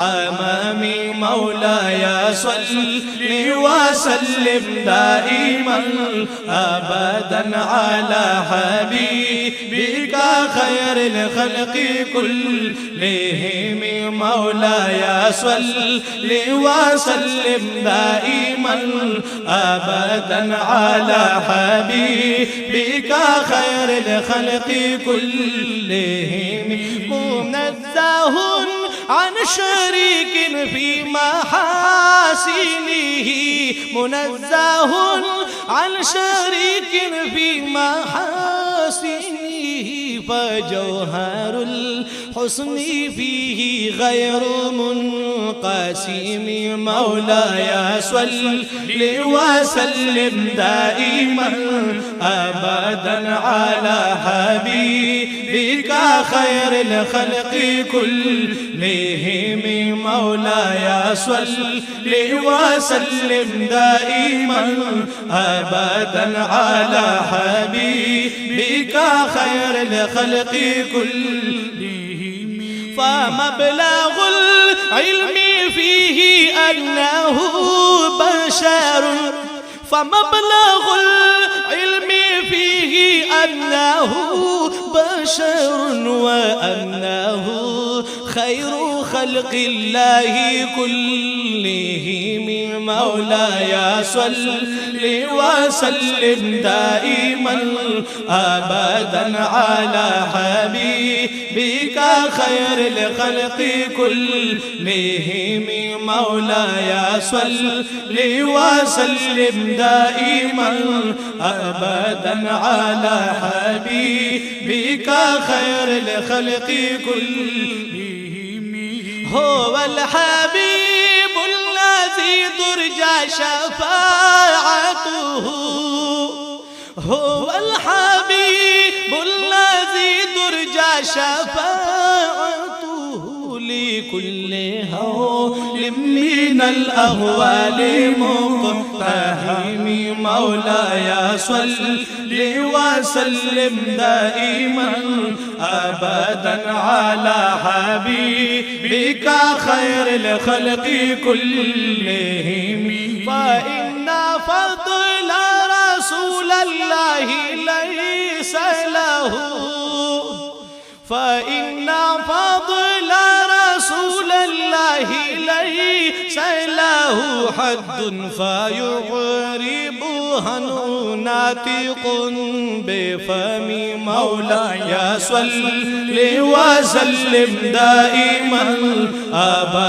أمامي مولاي صل وسلم دائما أبدا على حبيبك خير الخلق كلهم مولاي صل وسلم دائما أبدا على حبيبك خير الخلق كلهم منزه عن شريك في محاسنه منزه عن شريك في محاسنه فجوهر الحسن فيه غير منقسم مولاي صل وسلم دائما أبدا على حبيبك خير الخلق كلهم مولاي صل وسلم دائما أبدا على حبيبك خير الخلق كلهم فمبلغ العلم فيه أنه بشر فمبلغ العلم فيه أنه بشر وأنه خير خلق الله كلهم مولاي صل وسلم دائما أبدا على حبيبك خير الخلق كلهم مولاي صل وسلم دائما أبدا على حبيبك خير الخلق كلهم هو الحبيب الذي ترجى شفاعته هو الحبيب الذي ترجى شفاعته لكل هول من الأهوال مقتحم مولاي صل وسلم دائما أبدا على حبيبك خير الخلق كلهم فإن فضل رسول الله ليس له فإن فضل رسول الله ليس له حد فيغربها ناطق بفم مولاي صل وسلم دائما أبدا